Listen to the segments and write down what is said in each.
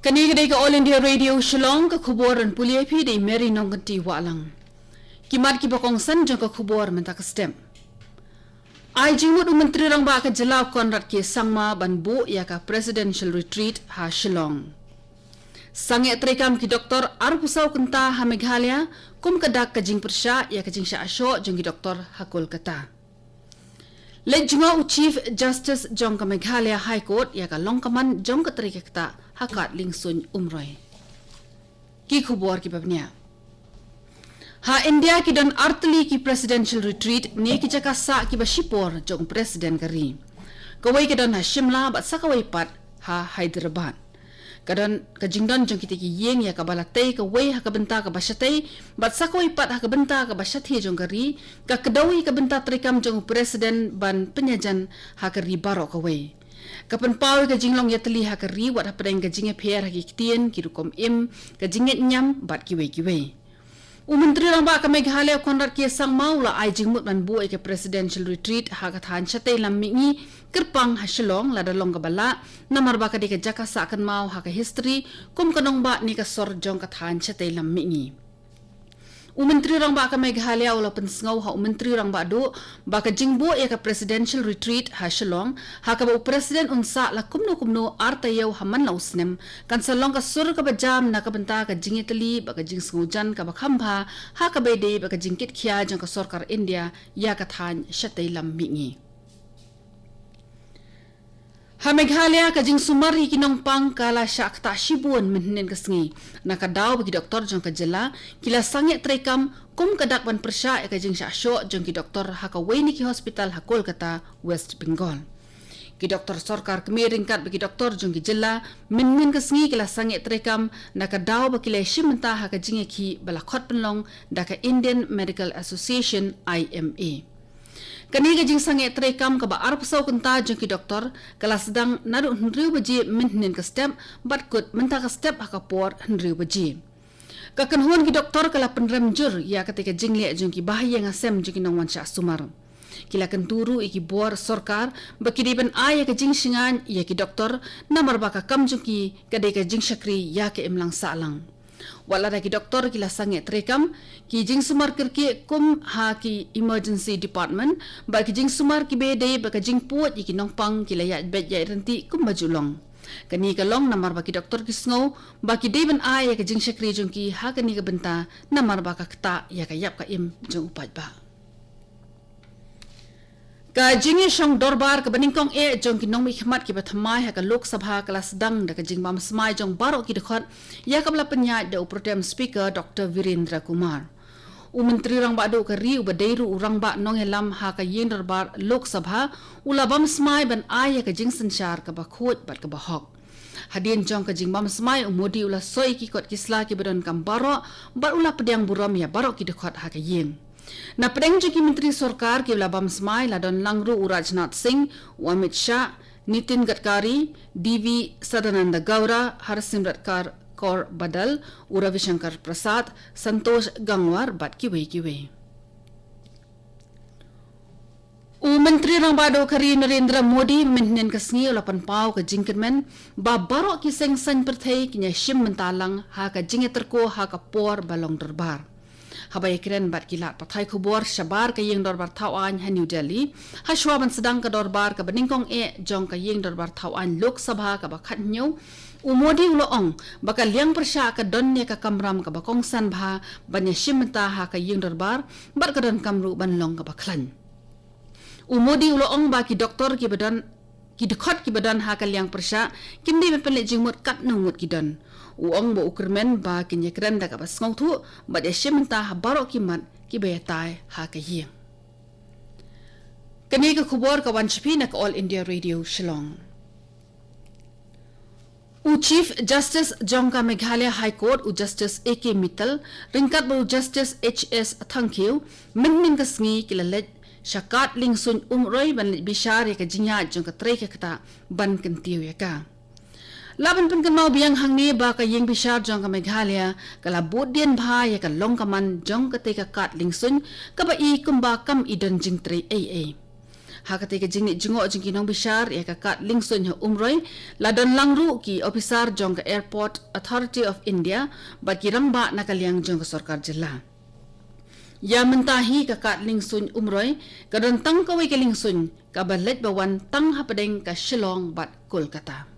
Kani ke All India Radio Shillong ke khubaran pulia phi de meri nongti walang. Kimat ki bakong san jong ke khubar menta ke stem. Ai jingmut menteri rang ba ke jelaw konrat ke sangma ban bu ya ka presidential retreat ha Shillong. Sange trekam ki doktor arpusau kenta ha Meghalaya kum kedak ke jing persya ya ke jing sya asyo jong ki doktor ha Kolkata. Lejunga Chief Justice jong ke Meghalaya High Court ya ka longkaman jong ke terikekta hakat lingsun umroy. Ki khubor ki babnya. Ha India ki don artli ki presidential retreat ne ki jaka sa ki bashipor jong presiden kari. Kawai ki don ha Shimla bat sakawai pat ha Hyderabad. Kadon kajingdon jong kitiki yeng ya ka balatay ka way ha ka benta ka basyatay bat sakawai pat ha ka benta ka basyathe jong kari ka kedawi ka benta trikam jong presiden ban penyajan ha kari baro ka way. Kapan pau ka jinglong ya teli ha kari wat ha pedang ka jinge pher ha ki kitien ki rukom im ka jinget nyam bat ki way. Menteri rang ba ka Meghalaya konrat ki sang maula ai jingmut ban bu ke presidential retreat ha ka than chatai lam mingi kerpang ha Shillong la dalong ka bala namar ba ka de ka jaka sa kan mau ha ka history kum kanong ba ni ka sor jong ka than chatai lam mingi. Menteri rang ba ka Meghalaya ula pensngau ha menteri rang ba do ba ka jingbo ya ka presidential retreat ha Shillong ha ka ba presiden unsa la kumno artayaw ha man lausnem kan salong ka sur ka bajam na ka benta ka jingeteli ba ka jing sngujan ka ba khamba ha ka be de ba ka jingkit khia jong ka sarkar India ya ka than shatai lam mingi. Ha Meghalaya ka jing sumari kinong pang kala syak ta shibun menhen kasngi nakadaw bagi doktor jong ka jela kila sange trekam kum kadak ban persya ka jing syasyo jong ki doktor ha ka Waini ki hospital ha Kolkata West Bengal. Ki doktor sarkar kemiringkat bagi doktor jong ki jela menhen kasngi kila sange trekam nakadaw bagi le shimenta ha ka jing ki balakot penlong da ka Indian Medical Association IMA. Kani ka jing sange trekam ka ba arpusau kenta jong ki doktor kala sedang naru hnriu baji menhen ka step bat kut menta ka step ha ka por hnriu baji. Ka kanhuan ki doktor kala penrem jur ya ketika jing le jong ki bahaya ngasem jong ki nongwan sya sumar. Kila kenturu iki bor sarkar bakiriban ay ka jing singan ya ki doktor namar ba ka kam jong ki kadai ka jing syakri ya ke imlang salang. Wala ki doktor kila sange trekam ki jing sumar kirki kum ha ki emergency department ba ki jing sumar ki bede ba ka jing puat iki nongpang kila ya bet ya renti kum bajulong kani ka long namar ba ki doktor ki sngo ba ki deben ai ya ka jing syakri jong ki ha kani ka benta namar ba ka kta ya ka yap ka im jong upat ba. Ka jingi shong dorbar ka baningkong jong ki nong mi khmat ki bathamai ha ka lok sabha kelas dang da ka jing bam smai jong baro ki dekhot ya ka bla penya da protem speaker Dr. Virendra Kumar. Menteri rang ba do ka riu badairu urang ba nong elam ha ka yin dorbar lok sabha ula bam smai ban ai ka jing sanchar ka ba khot bat ka ba hok. Hadin jong ka jing bam smai umodi ula soi ki kot kisla ki badon kam baro bat ula pedang buram ya baro ki dekhot ha ka yin. Na pedang jeki menteri sarkar ke labam smai ladon langru Rajnath Singh, Amit Shah, Nitin Gadkari, DV Sadananda Gaura, Harsimrat Kaur Badal, Ravi Shankar Prasad, Santosh Gangwar bat kiwe. Menteri rang bado kari Narendra Modi menhen kasngi ulapan pau ka jingkermen ba baro ki seng san perthai kinya shim mentalang ha ka jingeterko ha ka por balong derbar. Habay kren bat kilat patay khubor shabar ka yeng dorbar thawan ha New Delhi ha shwaban sedang ka dorbar ka beningkong jong ka yeng dorbar thawan Lok Sabha ka bakhat nyu umodi uloong baka liang persya ka donne ka kamram ka bakong san bha banya shimta ha ka yeng dorbar bat ka don kamru banlong ka baklan umodi uloong ba ki doktor ki badan ki dekhot ki badan ha ka liang persya kindi bepelet jingmut kat nungut ki don uang bo ukermen ba kinya kren da ka basngau thu ba de shimta ha baro ki mat ki be tai ha ka yeng kani ka khubor ka wan chpi na ka All India Radio Shillong. Chief Justice jong ka Meghalaya High Court Justice AK Mittal ringkat bo Justice HS Thangkhiu min ka sngi kilalet syakat lingsun umroy ban bishar ya ka jinya jong ka tre ka kata ban kentiu ya ka. Laban pun kenau biang hang ni ba ka yeng bishar jong ka Meghalaya kala bodien bha ya ka long kaman jong ka te ka kat lingsun ka ba i kumba kam idon jing tre AA. ha kate ke jingni jingok jingki nong bishar ya ka kat lingsun ha umroi ladon langru ki officer jong ka Airport Authority of India ba ki rangba nakaliang jong ka sarkar jilla ya mentahi ka kat lingsun umroi ka don tang ka wei ke lingsun ka balet bawan tang ha pedeng ka Shillong bat Kolkata.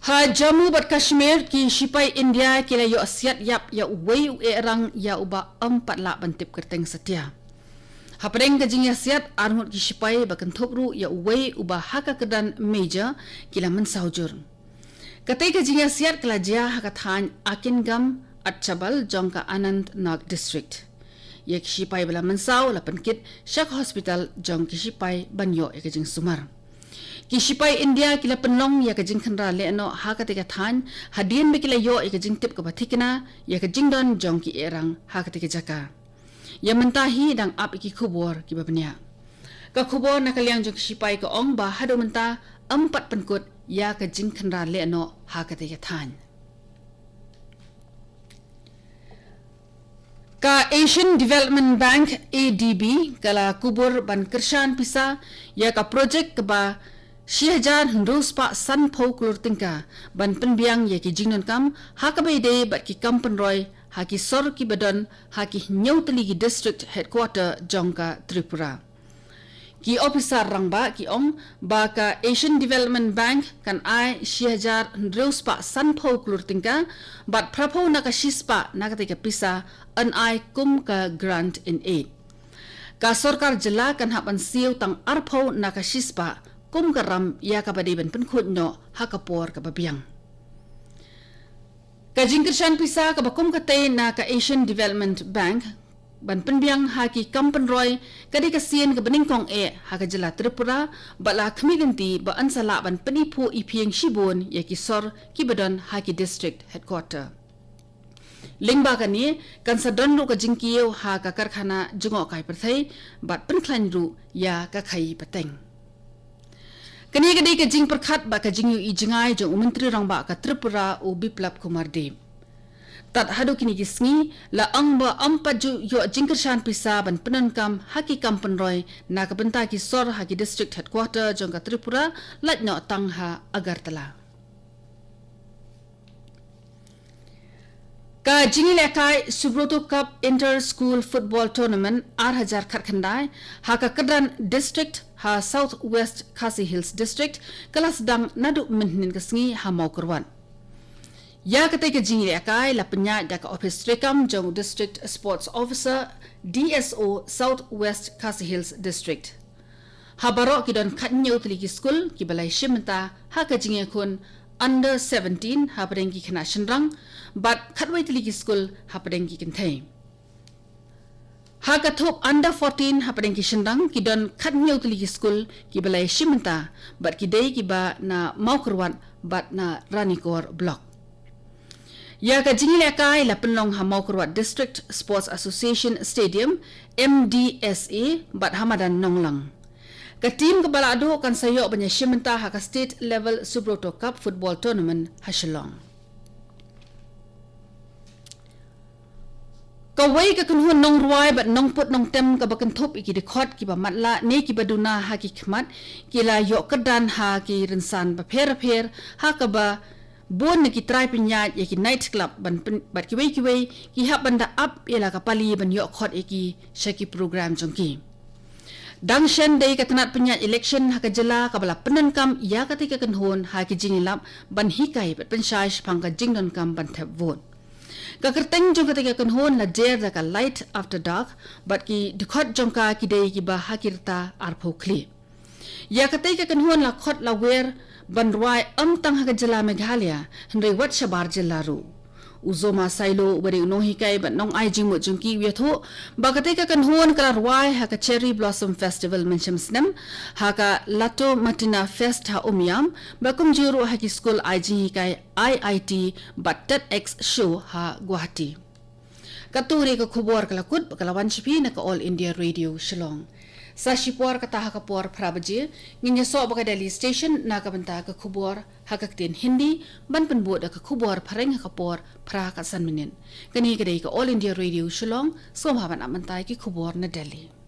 Ha Jammu bat Kashmir ki Sipai India kila yo asiat yap ya wei erang ya uba 4 la bantip kerteng setia. Ha pedeng ka jing asiat armut ki Sipai bakan thopru ya wei uba haka kedan major kila mensaujur. Katai ka jing asiat kala jia haka than akin gam at Chabal jongka Anand Nag district. Ya ki Sipai bala mensau la penkit Shak Hospital jong ki Sipai banyo ya ka jing sumar. Ki Sipai India kila penlong ya ka jing khandra le no ha ka tika than hadien be kila yo ya ka jing tip ka bathikna ya ka jing don jong ki erang ha ka tika jaka ya mentahi dang ap ki khubor ki babnya ka khubor na kaliang jong ki Sipai ka ong ba hado menta 4 penkut ya ka jing khandra le no ha ka tika than ka Asian Development Bank ADB kala kubur ban kershan pisa ya ka project ka ba 6,000 hendus pa san pau klur tingka ban penbiang ya ki jingnon kam ha ka be de bat ki kampen roy ha ki sor ki badon ha ki nyautli ki district headquarter jongka Tripura ki officer rangba ki ong ba ka Asian Development Bank kan ai 6,000 hendus pa san pau klur tingka bat prapo na ka shispa na ka tika pisa an ai kum ka grant in aid ka sarkar jila kan hapan siu tang arpo na ka shispa kum karam ya ka badiban penkhut no hakapor ka babiang ka jingkershan pisa ka bakum kate na ka Asian Development Bank ban penbiang ha ki kampen roy kadi ka sien ka beningkong ha ka jela Tripura bala khmilinti ba ansala ban penipu ipieng shibon ya ki sor ki badon ha ki district headquarter lingba kani kan sadon ru ka jingkiyo ha ka karkhana jungo kai perthai bat penklan ru ya ka khai pateng kani kadai ka jing perkhat ba ka jing yu i jingai jong menteri rang ba ka Tripura u Biplab Kumar Dev tat hadu kini gisngi la ang ba ampa ju yo jingkershan pisa ban penankam haki kampen roy na ka benta ki sor haki district headquarter jong ka Tripura lat no tangha Agartala ka jingi lekai Subroto Cup Inter School Football Tournament 8,000 khatkhandai ha ka Kadran district ha South West Khasi Hills district kelas dang nadu menhin kesngi ha mau kerwan ya katai ka jingi lekai la penya da ka office trekam jong district sports officer DSO South West Khasi Hills district ha baro ki don khatnyau tli ki school ki balai shimta ha ka jingi kun under 17 ha padengki khana shinrang but khatwai tli ki school ha padengki kinthai ha ka thop under 14 ha padengki shinrang ki don khatnyau tli ki school ki balai shimta but ki dei ki ba na maukrwan but na Ranikor block ya ka jingi lekai la penlong ha maukrwat district sports association stadium MDSA but hamadan nonglang ka team ka balado kan sayo banya shimenta ha ka state level Subroto Cup football tournament ha Shillong ka wei ka kunhun nong ruai bat nong put nong tem ka bakan thop iki de khot ki ba matla ne ki baduna ha ki khmat ki la yo kadan ha ki rinsan ba pher ha ka ba bon ki try pinya ya ki night club ban bat ki wei ki ha banda up ela ka pali ban yo khot iki shaki program jongki Dangshan day katanat penyat election haka jela kabala penankam ya katika kanhon haki jingilap ban hikai bat penshaish pangka jingdon kam ban tap vote. Kakerteng jong katika kanhon la jer da ka light after dark bat ki dikhot jong ka ki day ki ba hakirta arpo kli. Ya katika kanhon la khot la wer ban ruai tang haka jela Meghalaya hendai wat shabar jela ru. Uzoma sailo bari unohi kai bat nong ai jingmo jungki wiatho bakate ka kanhon kala ruai haka cherry blossom festival mensham snem haka lato matina fest ha umyam bakum juru haki school ai jingi kai IIT bat TEDx show ha Guwahati katuri ka khubor kala kut kala wanchipi na ka All India Radio Shillong Sashipor kata hakapor prabaje, nginya so baka Delhi station na kabanta ka kubor hakaktin Hindi ban penbuat ka kubor pareng hakapor pra ka san minin. Kani kadai ka All India Radio Shillong, somhaban amantai ki kubor na Delhi.